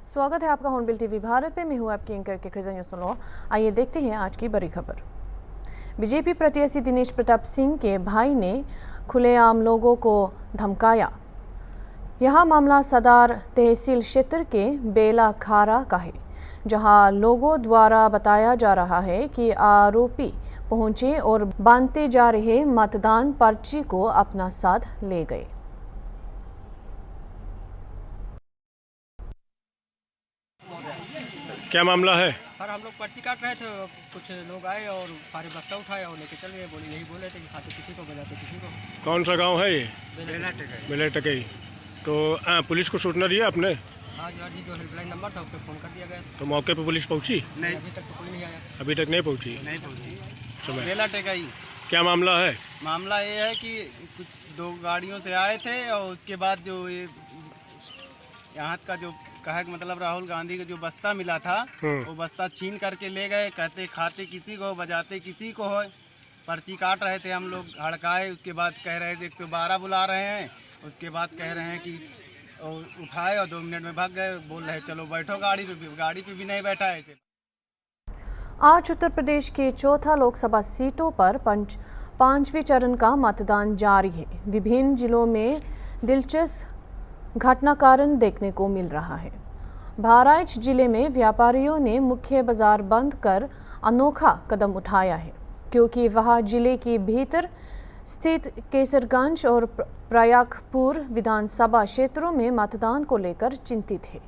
स्वागत है आपका हॉर्नबिल टीवी भारत में। मैं हूं आपकी एंकर के खिजन सुनो। आइए देखते हैं आज की बड़ी खबर। बीजेपी प्रत्याशी दिनेश प्रताप सिंह के भाई ने खुलेआम लोगों को धमकाया। यह मामला सदार तहसील क्षेत्र के बेला खारा का है, जहां लोगों द्वारा बताया जा रहा है कि आरोपी पहुंचे और बांधते जा रहे मतदान पर्ची को अपना साथ ले गए। क्या मामला है? सर हम लोग पर्ची काट रहे थे, कुछ लोग आए और सारे बस्ता उठाए और लेके चल गए। यही बोले थे कि खाते किसी को बजाते किसी को। कौन सा गांव है ये? बेला टकई। तो पुलिस को सूचना दिया आपने? हाँ जी, जो हेल्पलाइन नंबर था उस पर फ़ोन कर दिया गया। तो मौके पे पुलिस पहुंची? नहीं, अभी तक तो कोई नहीं आया। अभी तक नहीं पहुंची। बेला टकई। क्या मामला है? मामला ये है कि कुछ दो गाड़ियों से आए थे और उसके बाद जो ये यहाँ का जो कहा कि मतलब राहुल गांधी का जो बस्ता मिला था वो बस्ता छीन करके ले गए। कहते खाते किसी को बजाते किसी को हो। पर्ची काट रहे थे हम लोग, हड़काए। उसके बाद कह रहे थे 112 बुला रहे हैं। उसके बाद कह रहे हैं कि उठाए और 2 मिनट में भाग गए। बोल रहे चलो बैठो गाड़ी पे भी नहीं बैठा है। ऐसे आज उत्तर प्रदेश के चौथा लोकसभा सीटों पर पांचवें चरण का मतदान जारी है। विभिन्न जिलों में दिलचस्प घटनाक्रम देखने को मिल रहा है। बहराइच जिले में व्यापारियों ने मुख्य बाजार बंद कर अनोखा कदम उठाया है, क्योंकि वह जिले के भीतर स्थित केसरगंज और प्रयागपुर विधानसभा क्षेत्रों में मतदान को लेकर चिंतित है।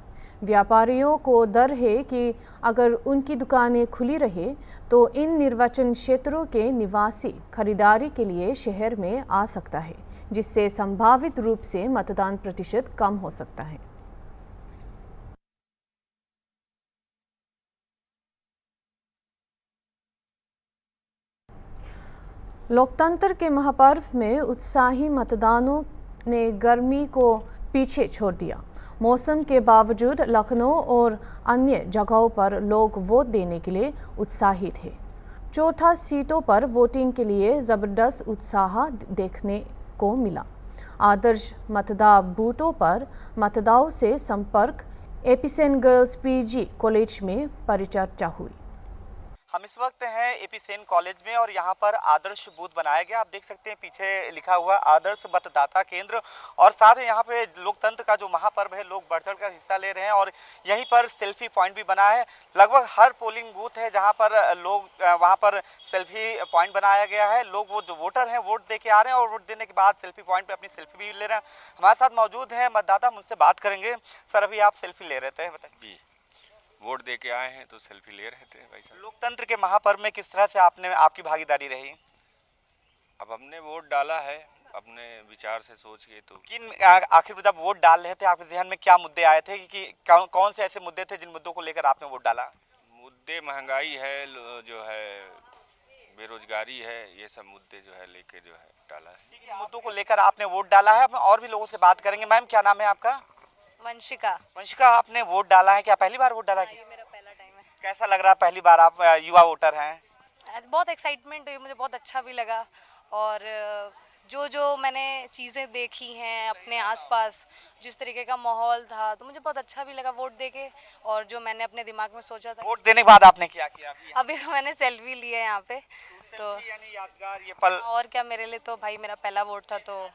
व्यापारियों को डर है कि अगर उनकी दुकानें खुली रहे तो इन निर्वाचन क्षेत्रों के निवासी खरीदारी के लिए शहर में आ सकता है, जिससे संभावित रूप से मतदान प्रतिशत कम हो सकता है। लोकतंत्र के महापर्व में उत्साही मतदाताओं ने गर्मी को पीछे छोड़ दिया। मौसम के बावजूद लखनऊ और अन्य जगहों पर लोग वोट देने के लिए उत्साहित हैं। चौथा सीटों पर वोटिंग के लिए जबरदस्त उत्साह देखने को मिला। आदर्श मतदान बूथों पर मतदाताओं से संपर्क एपीसेन गर्ल्स पीजी कॉलेज में परिचर्चा हुई। हम इस वक्त हैं एपीसेन कॉलेज में और यहाँ पर आदर्श बूथ बनाया गया। आप देख सकते हैं पीछे लिखा हुआ आदर्श मतदाता केंद्र, और साथ ही यहाँ पे लोकतंत्र का जो महापर्व है लोग बढ़ चढ़ कर हिस्सा ले रहे हैं। और यहीं पर सेल्फी पॉइंट भी बना है। लगभग हर पोलिंग बूथ है जहाँ पर लोग वहाँ पर सेल्फी पॉइंट बनाया गया है। लोग वो जो वोटर हैं वोट दे के आ रहे हैं और वोट देने के बाद सेल्फी पॉइंट पर अपनी सेल्फी भी ले रहे हैं। हमारे साथ मौजूद हैं मतदाता, मुझसे बात करेंगे। सर, अभी आप सेल्फी ले रहे थे, बताइए। वोट दे के आए हैं तो सेल्फी ले रहे थे भाई साहब। लोकतंत्र के महापर्व में किस तरह से आपकी भागीदारी रही? अब हमने वोट डाला है अपने विचार से सोच के। तो आखिर जब वोट डाल रहे थे आपके जहन में क्या मुद्दे आए थे कि कौन से ऐसे मुद्दे थे जिन मुद्दों को लेकर आपने वोट डाला? मुद्दे महंगाई है, जो है बेरोजगारी है, ये सब मुद्दे जो है लेके जो है डाला है। मुद्दों को लेकर आपने वोट डाला है। हम और भी लोगों से बात करेंगे। मैम, क्या नाम है आपका? वंशिका, आपने वोट डाला है, क्या पहली बार वोट डाला? ये मेरा पहला टाइम है। कैसा लग रहा है? पहली बार आप युवा वोटर हैं। बहुत एक्साइटमेंट हुई, मुझे बहुत अच्छा भी लगा। और जो मैंने चीज़ें देखी हैं अपने आसपास, जिस तरीके का माहौल था, तो मुझे बहुत अच्छा भी लगा वोट देके। और जो मैंने अपने दिमाग में सोचा था, वोट देने के बाद आपने क्या किया? अभी तो मैंने सेल्फी ली है यहाँ पे। तो यानी यादगार ये पल। और क्या, मेरे लिए तो भाई मेरा पहला वोट था, तो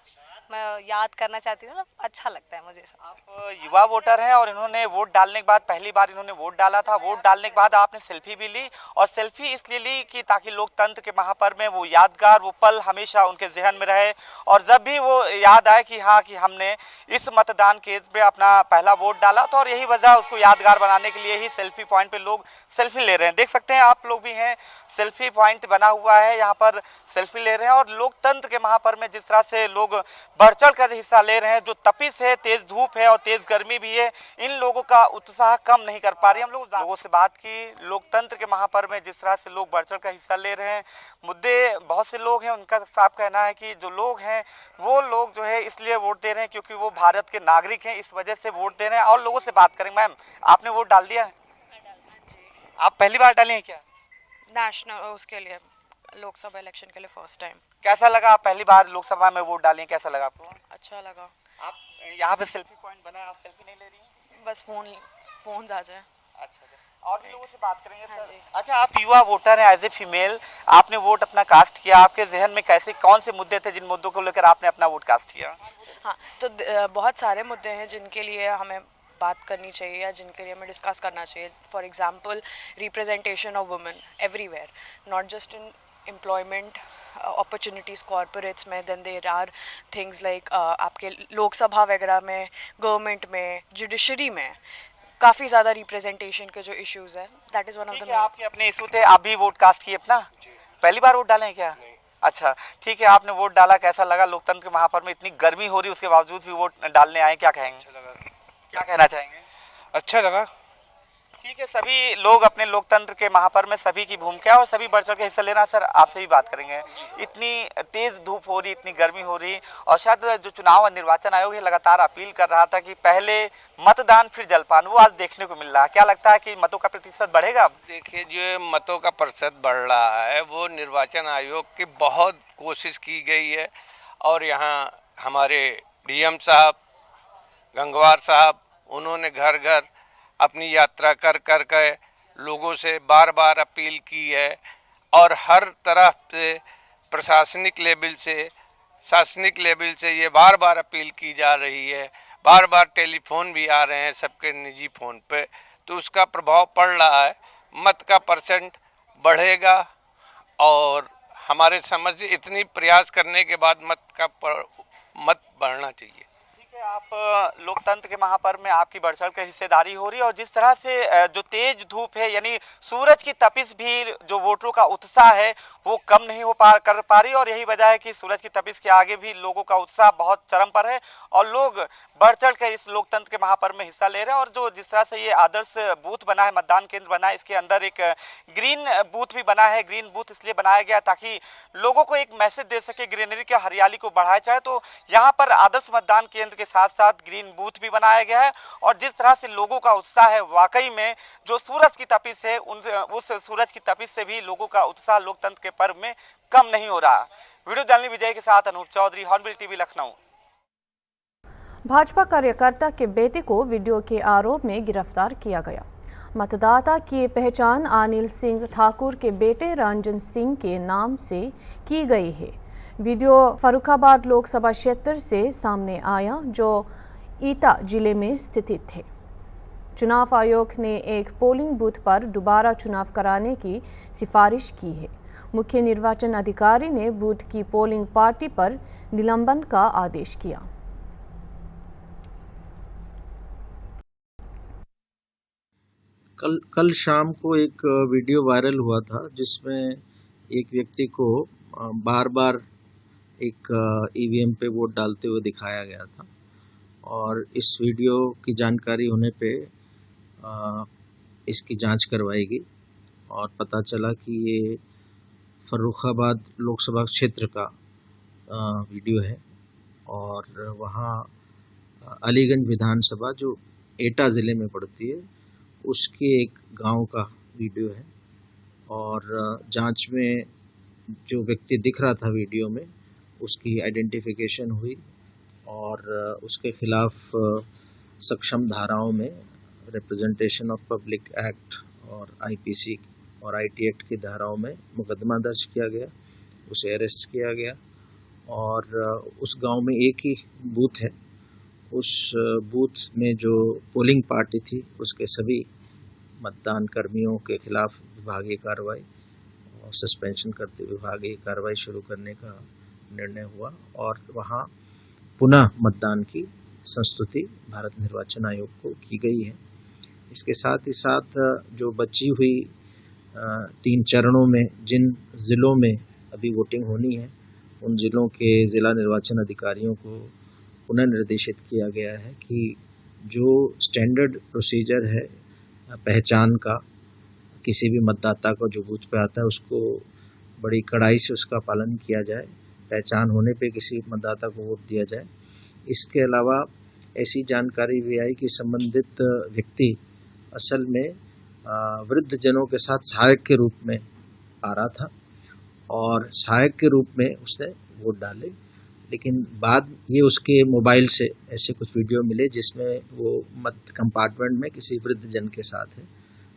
मैं याद करना चाहती हूँ ना, अच्छा लगता है मुझे। आप युवा वोटर हैं और इन्होंने वोट डालने के बाद पहली बार इन्होंने वोट डाला था। वोट डालने के बाद आपने सेल्फी भी ली, और सेल्फी इसलिए ली कि ताकि लोकतंत्र के महापर्व में वो यादगार वो पल हमेशा उनके जहन में रहे। और जब भी वो याद आए कि हाँ कि हमने इस मतदान केंद्र पे अपना पहला वोट डाला, तो और यही वजह उसको यादगार बनाने के लिए ही सेल्फी पॉइंट पे लोग सेल्फी ले रहे हैं। देख सकते हैं आप लोग भी हैं, सेल्फी पॉइंट बना हुआ है, यहाँ पर सेल्फी ले रहे हैं। और लोकतंत्र के महापर्व में जिस तरह से लोग बढ़ चढ़ कर हिस्सा ले रहे हैं, जो तपिश है, तेज धूप है और तेज गर्मी भी है, इन लोगों का उत्साह कम नहीं कर पा रही। हम लोगों से बात की। लोकतंत्र के महापर्व में जिस तरह से लोग बढ़ चढ़ कर हिस्सा ले रहे हैं, मुद्दे बहुत से लोग हैं, उनका साफ कहना है कि जो लोग हैं वो लोग जो है इसलिए वोट दे रहे हैं क्योंकि वो भारत के नागरिक हैं, इस वजह से वोट दे रहे हैं। और लोगों से बात करेंगे। मैम, आपने वोट डाल दिया है? आप पहली बार डाली हैं क्या? नेशनल उसके लिए, लोकसभा इलेक्शन के लिए फर्स्ट टाइम। कैसा लगा? आप पहली बार लोकसभा में वोट डाली, कैसा लगा आपको? अच्छा लगा। आप यहाँ पे सेल्फी पॉइंट बना है, आप सेल्फी नहीं ले रही हैं? बस फ़ोन्स आ जाए। अच्छा, और भी लोगों से बात करेंगे हाँ सर। जी। अच्छा, आप युवा वोटर हैं, एज ए फीमेल आपने वोट अपना कास्ट किया, आपके जहन में कैसे कौन से मुद्दे थे जिन मुद्दों को लेकर आपने अपना वोट कास्ट किया? हाँ, तो बहुत सारे मुद्दे हैं जिनके लिए हमें बात करनी चाहिए या जिनके लिए हमें डिस्कस करना चाहिए। For example representation of women everywhere, not just in employment opportunities corporates में, then there are things like आपके लोकसभा वगैरह में, गवर्नमेंट में, जुडिशरी में काफ़ी ज़्यादा रिप्रेजेंटेशन के जो इश्यूज़ है, दैट इज़ वन ऑफ ठीक द है, आपके अपने इशू थे, आप भी वोट कास्ट किए अपना? पहली बार वोट डाले हैं क्या? अच्छा, ठीक है, आपने वोट डाला, कैसा लगा? लोकतंत्र के महापर्व में इतनी गर्मी हो रही है उसके बावजूद भी वोट डालने आए, क्या कहेंगे? क्या कहना चाहेंगे? अच्छा लगा। ठीक है, सभी लोग अपने लोकतंत्र के महापर्व में सभी की भूमिका है और सभी बढ़ चढ़ के हिस्सा ले रहा है। सर, आपसे भी बात करेंगे। इतनी तेज धूप हो रही, इतनी गर्मी हो रही, और शायद जो चुनाव और निर्वाचन आयोग है लगातार अपील कर रहा था कि पहले मतदान फिर जलपान, वो आज देखने को मिल रहा है। क्या लगता है कि मतों का प्रतिशत बढ़ेगा? देखिए, जो मतों का प्रतिशत बढ़ रहा है वो निर्वाचन आयोग की बहुत कोशिश की गई है, और यहाँ हमारे डीएम साहब, गंगवार साहब, उन्होंने घर घर अपनी यात्रा कर कर के लोगों से बार बार अपील की है, और हर तरफ से प्रशासनिक लेवल से, शासनिक लेवल से ये बार बार अपील की जा रही है। बार बार टेलीफोन भी आ रहे हैं सबके निजी फ़ोन पे, तो उसका प्रभाव पड़ रहा है। मत का परसेंट बढ़ेगा, और हमारे समझ से इतनी प्रयास करने के बाद मत बढ़ना चाहिए। ठीक है, आप लोकतंत्र के महापर्व में आपकी बढ़ चढ़ कर हिस्सेदारी हो रही है, और जिस तरह से जो तेज धूप है, यानी सूरज की तपिश भी जो वोटरों का उत्साह है वो कम नहीं कर पा रही, और यही वजह है कि सूरज की तपिश के आगे भी लोगों का उत्साह बहुत चरम पर है और लोग बढ़ चढ़ कर इस लोकतंत्र के महापर्व में हिस्सा ले रहे हैं। और जो जिस तरह से ये आदर्श बूथ बना है, मतदान केंद्र बना है, इसके अंदर एक ग्रीन बूथ भी बना है। ग्रीन बूथ इसलिए बनाया गया ताकि लोगों को एक मैसेज दे सके, ग्रीनरी के हरियाली को बढ़ाया जाए। तो यहाँ पर आदर्श मतदान केंद्र के साथ साथ ग्रीन बूथ भी बनाया गया है, और जिस तरह से लोगों का उत्साह है, वाकई में जो सूरज की तपिश है उस सूरज की तपिश से भी लोगों का उत्साह लोकतंत्र के पर्व में कम नहीं हो रहा। वीडियो जर्नलिस्ट विजय के साथ अनूप चौधरी, हॉर्नबिल टीवी, लखनऊ। भाजपा कार्यकर्ता के बेटे को वीडियो के आरोप में गिरफ्तार किया गया। मतदाता की पहचान अनिल सिंह ठाकुर के बेटे रंजन सिंह के नाम से की गई है। वीडियो फर्रुखाबाद लोकसभा क्षेत्र से सामने आया, जो ईटा जिले में स्थित है। चुनाव आयोग ने एक पोलिंग बूथ पर दोबारा चुनाव कराने की सिफारिश की है। मुख्य निर्वाचन अधिकारी ने बूथ की पोलिंग पार्टी पर निलंबन का आदेश किया। कल शाम को एक वीडियो वायरल हुआ था जिसमें एक व्यक्ति को बार बार एक ईवीएम पे वोट डालते हुए दिखाया गया था, और इस वीडियो की जानकारी होने पे इसकी जांच करवाई गई और पता चला कि ये फर्रुखाबाद लोकसभा क्षेत्र का वीडियो है, और वहाँ अलीगंज विधानसभा जो एटा ज़िले में पड़ती है उसके एक गांव का वीडियो है। और जांच में जो व्यक्ति दिख रहा था वीडियो में उसकी आइडेंटिफिकेशन हुई, और उसके खिलाफ सक्षम धाराओं में रिप्रेजेंटेशन ऑफ पब्लिक एक्ट और आईपीसी और आईटी एक्ट की धाराओं में मुकदमा दर्ज किया गया, उसे अरेस्ट किया गया। और उस गांव में एक ही बूथ है, उस बूथ में जो पोलिंग पार्टी थी उसके सभी मतदान कर्मियों के खिलाफ विभागीय कार्रवाई और सस्पेंशन करते विभागीय कार्रवाई शुरू करने का निर्णय हुआ, और वहाँ पुनः मतदान की संस्तुति भारत निर्वाचन आयोग को की गई है। इसके साथ ही साथ जो बची हुई 3 चरणों में जिन ज़िलों में अभी वोटिंग होनी है, उन ज़िलों के ज़िला निर्वाचन अधिकारियों को पुनः निर्देशित किया गया है कि जो स्टैंडर्ड प्रोसीजर है पहचान का, किसी भी मतदाता को जो बूथ पे आता है उसको बड़ी कड़ाई से उसका पालन किया जाए, पहचान होने पे किसी मतदाता को वोट दिया जाए। इसके अलावा ऐसी जानकारी भी आई कि संबंधित व्यक्ति असल में वृद्ध जनों के साथ सहायक के रूप में आ रहा था, और सहायक के रूप में उसने वोट डाले, लेकिन बाद ये उसके मोबाइल से ऐसे कुछ वीडियो मिले जिसमें वो मत कंपार्टमेंट में किसी वृद्ध जन के साथ है।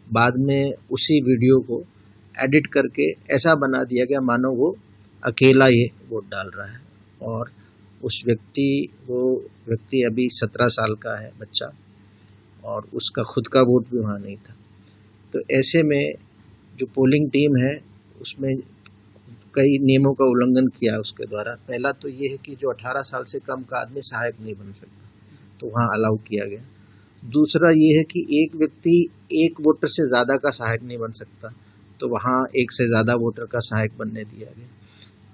बाद में उसी वीडियो को एडिट करके ऐसा बना दिया गया मानो वो अकेला ये वोट डाल रहा है, और वो व्यक्ति अभी 17 साल का है बच्चा, और उसका खुद का वोट भी वहाँ नहीं था। तो ऐसे में जो पोलिंग टीम है उसमें कई नियमों का उल्लंघन किया उसके द्वारा। पहला तो ये है कि जो 18 साल से कम का आदमी सहायक नहीं बन सकता, तो वहाँ अलाउ किया गया। दूसरा ये है कि एक व्यक्ति एक वोटर से ज़्यादा का सहायक नहीं बन सकता, तो वहाँ एक से ज़्यादा वोटर का सहायक बनने दिया गया।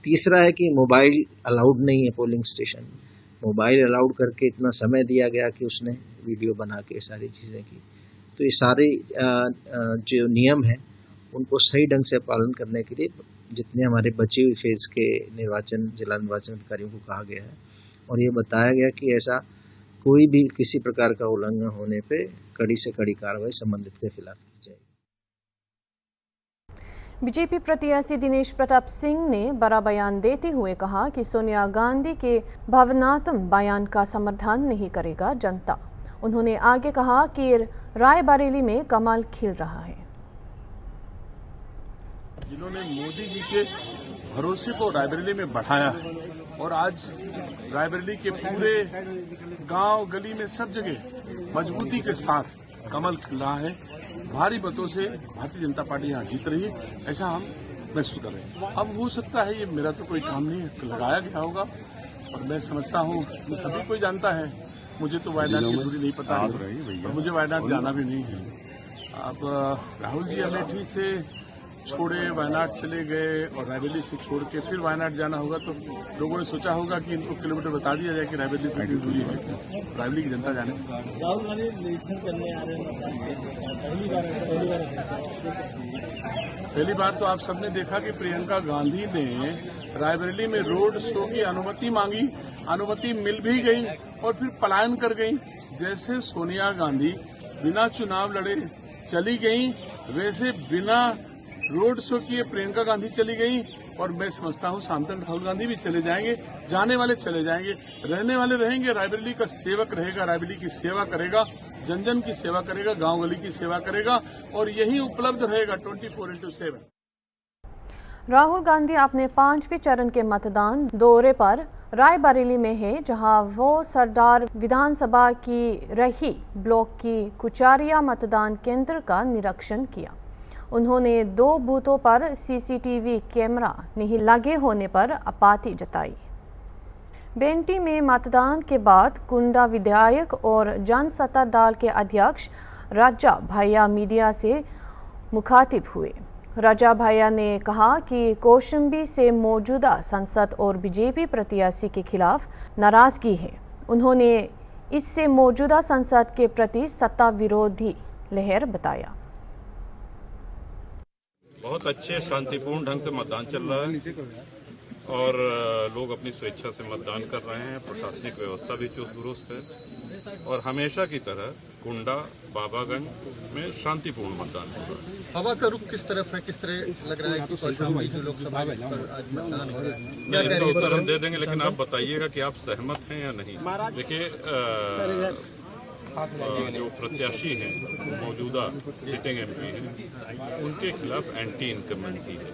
तीसरा है कि मोबाइल अलाउड नहीं है पोलिंग स्टेशन में। मोबाइल अलाउड करके इतना समय दिया गया कि उसने वीडियो बना के सारी चीज़ें की। तो ये सारे जो नियम हैं उनको सही ढंग से पालन करने के लिए जितने हमारे बचे हुए फेज़ के जिला निर्वाचन अधिकारियों को कहा गया है, और ये बताया गया कि ऐसा कोई भी किसी प्रकार का उल्लंघन होने पे कड़ी से कड़ी कार्रवाई संबंधित के खिलाफ की जाएगी। बीजेपी प्रत्याशी दिनेश प्रताप सिंह ने बड़ा बयान देते हुए कहा कि सोनिया गांधी के भावनात्मक बयान का समर्थन नहीं करेगा जनता। उन्होंने आगे कहा कि रायबरेली में कमल खिल रहा है। जिन्होंने मोदी जी के भरोसे को रायबरेली में बढ़ाया है, और आज रायबरेली के पूरे गांव गली में सब जगह मजबूती के साथ कमल खिल रहा है। भारी मतों से भारतीय जनता पार्टी यहाँ जीत रही है, ऐसा हम महसूस कर रहे हैं। अब हो सकता है, ये मेरा तो कोई काम नहीं है, लगाया गया होगा, और मैं समझता हूँ ये सभी कोई जानता है। मुझे तो वायनाड की दूरी नहीं पता है, और मुझे वायनाड जाना भी नहीं है। अब राहुल जी अमेठी से छोड़े, वायनाड चले गए, और रायबरेली से छोड़ के फिर वायनाड जाना होगा, तो लोगों ने सोचा होगा कि इनको किलोमीटर बता दिया जाए कि रायबरेली से कितनी दूरी है। रायबरेली की जनता जाने। राहुल गांधी इलेक्शन करने आ रहे हैं, पहली बार तो आप सबने देखा कि प्रियंका गांधी ने रायबरेली में रोड शो की अनुमति मांगी, अनुमति मिल भी गई, और फिर पलायन कर गई। जैसे सोनिया गांधी बिना चुनाव लड़े चली गई, वैसे बिना रोड शो किए प्रियंका गांधी चली गई, और मैं समझता हूं शाम तक राहुल गांधी भी चले जाएंगे। जाने वाले चले जाएंगे, रहने वाले रहेंगे। रायबरेली का सेवक रहेगा, रायबरेली की सेवा करेगा, जन जन की सेवा करेगा, गांव गली की सेवा करेगा, और यही उपलब्ध रहेगा 24/7। राहुल गांधी अपने 5वें चरण के मतदान दौरे पर रायबरेली में है, जहां वो सरदार विधानसभा की रही ब्लॉक की कुचारिया मतदान केंद्र का निरीक्षण किया। उन्होंने 2 बूथों पर सीसीटीवी कैमरा नहीं लगे होने पर आपत्ति जताई। बेंटी में मतदान के बाद कुंडा विधायक और जनसत्ता दल के अध्यक्ष राजा भैया मीडिया से मुखातिब हुए। राजा भैया ने कहा कि कौशाम्बी से मौजूदा सांसद और बीजेपी प्रत्याशी के खिलाफ नाराजगी है। उन्होंने इससे मौजूदा सांसद के प्रति सत्ता विरोधी लहर बताया। बहुत अच्छे शांतिपूर्ण ढंग से मतदान चल रहा है, और लोग अपनी स्वेच्छा से मतदान कर रहे हैं। प्रशासनिक व्यवस्था भी चुस्त दुरुस्त है, और हमेशा की तरह कुंडा बाबागंज में शांतिपूर्ण मतदान हो रहा है। हवा का रुख किस तरफ है, किस तरह लग रहा है कि कौशाम्बी जो लोकसभा पर आज मतदान हो रहा है? क्या कह रही है? उत्तर हम दे देंगे, लेकिन आप बताइएगा कि आप सहमत हैं या नहीं। देखिए, जो प्रत्याशी हैं, मौजूदा सिटिंग एमपी हैं, उनके खिलाफ एंटी इनकम्बेंसी है।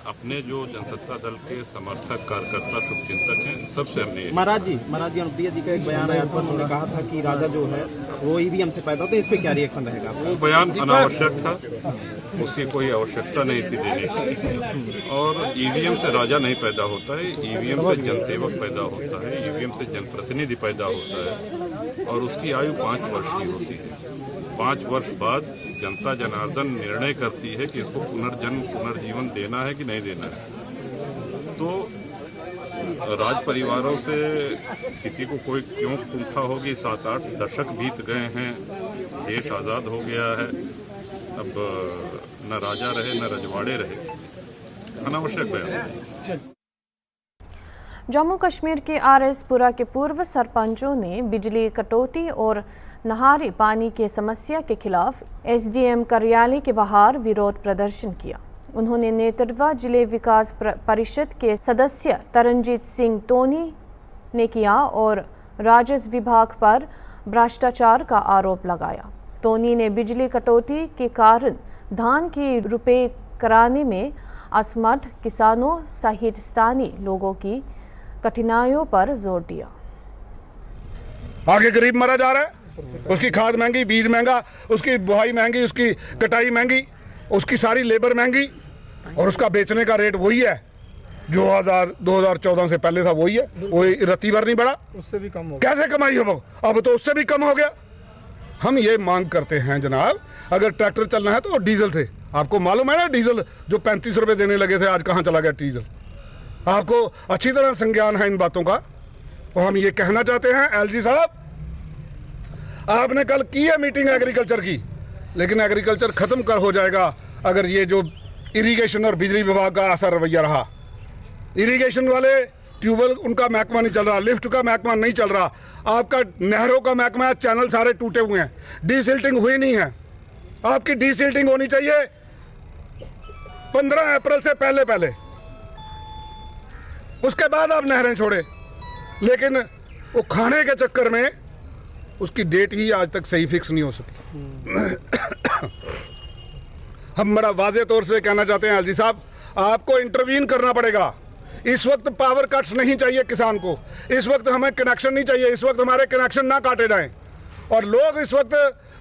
अपने जो जनसत्ता दल के समर्थक कार्यकर्ता शुभचिंतक हैं, सबसे हमने महाराज जी अनुप्रिया जी का एक बयान आया था, उन्होंने कहा था कि राजा जो है वो ईवीएम से पैदा होता है। इस पे क्या रिएक्शन रहेगा? वो बयान अनावश्यक था, उसकी कोई आवश्यकता नहीं थी देने की। और ईवीएम से राजा नहीं पैदा होता है, ईवीएम से जनसेवक पैदा होता है, ईवीएम से जनप्रतिनिधि पैदा होता है, और उसकी आयु 5 वर्ष की होती है। 5 वर्ष बाद जनता जनार्दन निर्णय करती है कि इसको पुनर्जीवन देना है कि नहीं देना है। तो राज परिवारों से किसी को कोई क्यों कुंठा होगी? 7-8 दशक बीत गए हैं, देश आज़ाद हो गया है, अब न राजा रहे न रजवाड़े रहे, अनावश्यक बयान। जम्मू कश्मीर के आरएसपुरा के पूर्व सरपंचों ने बिजली कटौती और नहारी पानी की समस्या के खिलाफ एसडीएम कार्यालय के बाहर विरोध प्रदर्शन किया। उन्होंने नेतृत्व जिले विकास परिषद के सदस्य तरनजीत सिंह टोनी ने किया और राजस्व विभाग पर भ्रष्टाचार का आरोप लगाया। टोनी ने बिजली कटौती के कारण धान की रुपये कराने में असमर्थ किसानों सहित स्थानीय लोगों की कठिनाइयों पर जोर दिया। आगे गरीब मरा जा रहा है, उसकी खाद महंगी, बीज महंगा, उसकी बुआई महंगी, उसकी कटाई महंगी, उसकी सारी लेबर महंगी, और उसका बेचने का रेट वही है जो 2014 से पहले था, वही है, वो रत्ती भर नहीं बढ़ा, उससे भी कम हो गया। कैसे कमाई हो, अब तो उससे भी कम हो गया। हम ये मांग करते हैं जनाब, अगर ट्रैक्टर चलना है तो डीजल से, आपको मालूम है ना डीजल जो 35 रुपये देने लगे थे आज कहाँ चला गया डीजल, आपको अच्छी तरह संज्ञान है इन बातों का। और हम ये कहना चाहते हैं एलजी साहब, आपने कल की है मीटिंग एग्रीकल्चर की, लेकिन एग्रीकल्चर खत्म कर हो जाएगा अगर ये जो इरिगेशन और बिजली विभाग का ऐसा रवैया रहा। इरिगेशन वाले ट्यूबवेल उनका महकमा नहीं चल रहा, लिफ्ट का महकमा नहीं चल रहा, आपका नहरों का महकमा है, चैनल सारे टूटे हुए हैं, डीसिल्टिंग हुई नहीं है। आपकी डीसिल्टिंग होनी चाहिए 15 अप्रैल से पहले, उसके बाद आप नहरें छोड़े, लेकिन वो खाने के चक्कर में उसकी डेट ही आज तक सही फिक्स नहीं हो सकी। हम बड़ा वाज़े तौर से कहना चाहते हैं एलजी साहब, आपको इंटरवीन करना पड़ेगा। इस वक्त पावर कट्स नहीं चाहिए किसान को, इस वक्त हमें कनेक्शन नहीं चाहिए, इस वक्त हमारे कनेक्शन ना काटे जाएं। और लोग इस वक्त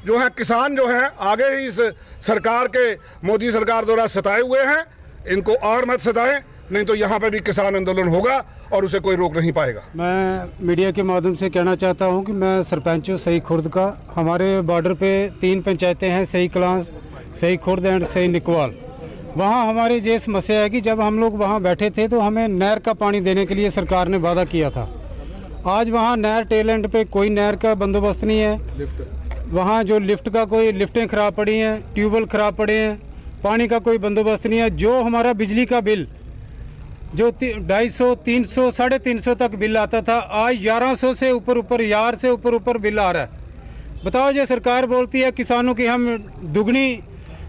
जो हैं, किसान जो हैं, आगे ही इस सरकार के, मोदी सरकार द्वारा सताए हुए हैं, इनको और मत सताएं, नहीं तो यहाँ पे भी किसान आंदोलन होगा और उसे कोई रोक नहीं पाएगा। मैं मीडिया के माध्यम से कहना चाहता हूँ कि मैं सरपंच हूँ सही खुर्द का। हमारे बॉर्डर पे 3 पंचायतें हैं, सही कलांस, सही खुर्द एंड सही निकवाल। वहाँ हमारी ये समस्या है कि जब हम लोग वहाँ बैठे थे तो हमें नहर का पानी देने के लिए सरकार ने वादा किया था। आज वहाँ नहर टेल एंड पे कोई नहर का बंदोबस्त नहीं है, वहाँ जो लिफ्ट का कोई लिफ्टें ख़राब पड़ी हैं, ट्यूबवेल ख़राब पड़े हैं, पानी का कोई बंदोबस्त नहीं है। जो हमारा बिजली का बिल जो 250, 300, 350 तक बिल आता था, आज 1100 से ऊपर 1000 से ऊपर बिल आ रहा है। बताओ, ये सरकार बोलती है किसानों की हम दुगनी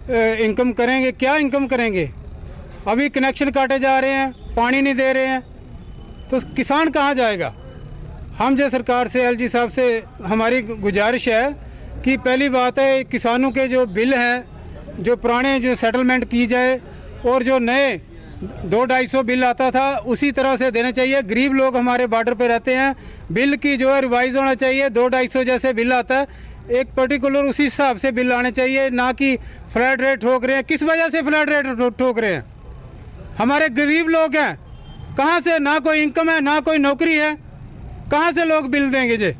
इनकम करेंगे, क्या इनकम करेंगे? अभी कनेक्शन काटे जा रहे हैं, पानी नहीं दे रहे हैं, तो किसान कहाँ जाएगा? हम जो सरकार से, एलजी साहब से हमारी गुजारिश है कि पहली बात है किसानों के जो बिल हैं, जो पुराने जो सेटलमेंट की जाए, और जो नए 200-250 बिल आता था उसी तरह से देने चाहिए। गरीब लोग हमारे बॉर्डर पे रहते हैं, बिल की जो है रिवाइज होना चाहिए। 200-250 जैसे बिल आता है, एक पर्टिकुलर उसी हिसाब से बिल आने चाहिए, ना कि फ्लैट रेट ठोक रहे हैं। किस वजह से फ्लैट रेट ठोक रहे हैं? हमारे गरीब लोग हैं, कहाँ से, ना कोई इनकम है, ना कोई नौकरी है, कहाँ से लोग बिल देंगे जे?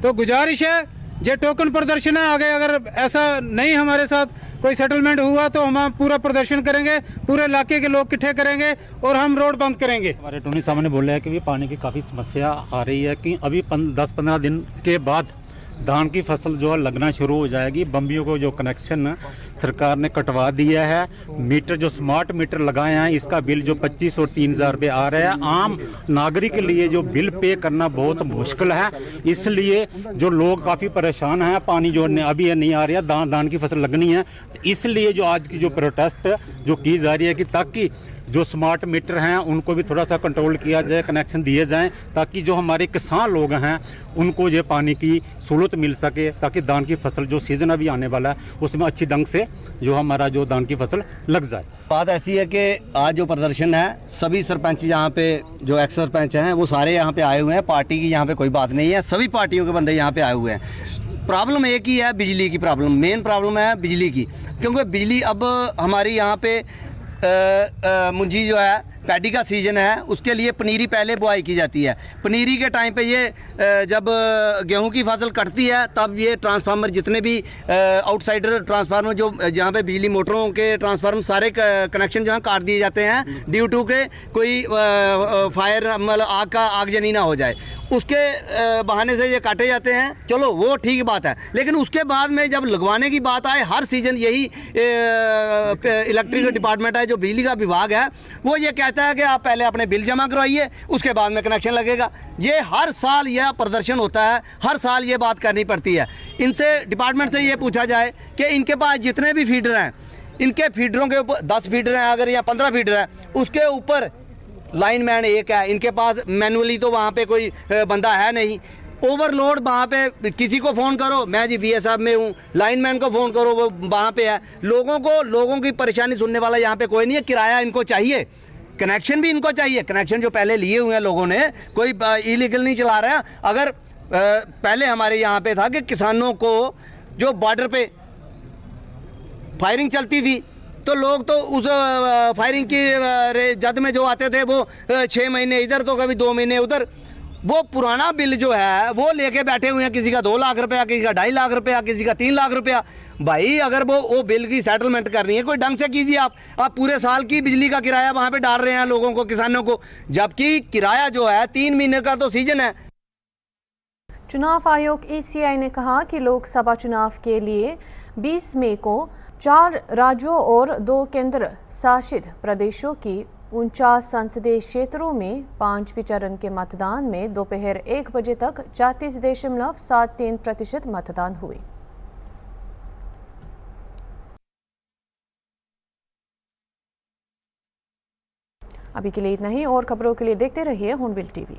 तो गुजारिश है, जे टोकन प्रदर्शन है, आगे अगर ऐसा नहीं हमारे साथ कोई सेटलमेंट हुआ तो हम पूरा प्रदर्शन करेंगे, पूरे इलाके के लोग इकट्ठे करेंगे और हम रोड बंद करेंगे। हमारे टोनी साहब ने बोला है कि पानी की काफ़ी समस्या आ रही है कि अभी 10-15 दिन के बाद धान की फसल जो है लगना शुरू हो जाएगी। बम्बियों को जो कनेक्शन सरकार ने कटवा दिया है, मीटर जो स्मार्ट मीटर लगाए हैं, इसका बिल जो 25 और 3000 रुपये आ रहा है। आम नागरिक के लिए जो बिल पे करना बहुत मुश्किल है, इसलिए जो लोग काफ़ी परेशान हैं। पानी जो अभी नहीं आ रहा, धान की फसल लगनी है, तो इसलिए जो आज की जो प्रोटेस्ट जो की जा रही है कि ताकि जो स्मार्ट मीटर हैं उनको भी थोड़ा सा कंट्रोल किया जाए, कनेक्शन दिए जाएं, ताकि जो हमारे किसान लोग हैं उनको ये पानी की सहूलत मिल सके, ताकि धान की फसल जो सीज़न अभी आने वाला है उसमें अच्छी ढंग से जो हमारा जो धान की फसल लग जाए। बात ऐसी है कि आज जो प्रदर्शन है, सभी सरपंच यहाँ पे जो एक्स सरपंच हैं वो सारे यहाँ पे आए हुए हैं। पार्टी की यहाँ पे कोई बात नहीं है, सभी पार्टियों के बंदे यहाँ पे आए हुए हैं। प्रॉब्लम एक ही है, बिजली की प्रॉब्लम, मेन प्रॉब्लम है बिजली की, क्योंकि बिजली अब हमारी यहाँ पे मुंजी जो है, पैडी का सीज़न है, उसके लिए पनीरी पहले बुआई की जाती है। पनीरी के टाइम पे ये जब गेहूं की फसल कटती है तब ये ट्रांसफार्मर, जितने भी आउटसाइडर ट्रांसफार्मर जो जहाँ पे बिजली मोटरों के ट्रांसफार्मर, सारे कनेक्शन जो हैं काट दिए जाते हैं ड्यू टू के कोई फायर, मतलब आगजनी ना हो जाए, उसके बहाने से ये काटे जाते हैं। चलो वो ठीक बात है, लेकिन उसके बाद में जब लगवाने की बात आए, हर सीज़न यही इलेक्ट्रिक डिपार्टमेंट है, जो बिजली का विभाग है, वो ये कहता है कि आप पहले अपने बिल जमा करवाइए, उसके बाद में कनेक्शन लगेगा। ये हर साल यह प्रदर्शन होता है, हर साल ये बात करनी पड़ती है। इनसे, डिपार्टमेंट से ये पूछा जाए कि इनके पास जितने भी फीडर हैं, इनके फीडरों के ऊपर 10 फीडर हैं अगर या 15 फीडर है, उसके ऊपर लाइनमैन एक है, इनके पास मैनुअली तो वहाँ पे कोई बंदा है नहीं। ओवरलोड वहाँ पे किसी को फ़ोन करो, मैं जी BSF में हूँ, लाइनमैन को फ़ोन करो वो वहाँ पे है। लोगों की परेशानी सुनने वाला यहाँ पे कोई नहीं है। किराया इनको चाहिए, कनेक्शन भी इनको चाहिए। कनेक्शन जो पहले लिए हुए हैं लोगों ने, कोई इलीगल नहीं चला रहा है। अगर पहले हमारे यहाँ पे था कि किसानों को जो बॉर्डर पे फायरिंग चलती थी तो लोग तो उस फायरिंग की जद में जो आते थे वो 6 महीने इधर तो कभी 2 महीने उधर, वो पुराना बिल जो है वो लेके बैठे हुए हैं। किसी का 2 लाख रुपया, किसी का 2.5 लाख रुपया, किसी का 3 लाख रुपया। भाई अगर वो बिल की सेटलमेंट करनी है कोई ढंग से कीजिए। आप पूरे साल की बिजली का किराया वहाँ पे डाल रहे हैं लोगों को, किसानों को, जबकि किराया जो है 3 महीने का तो सीजन है। चुनाव आयोग ECI ने कहा कि लोकसभा चुनाव के लिए 20 मई को 4 राज्यों और 2 केंद्र शासित प्रदेशों की 49 संसदीय क्षेत्रों में 5वें चरण के मतदान में दोपहर 1 बजे तक 34.73% मतदान हुए। अभी के लिए इतना ही, और खबरों के लिए देखते रहिए हॉर्नबिल TV।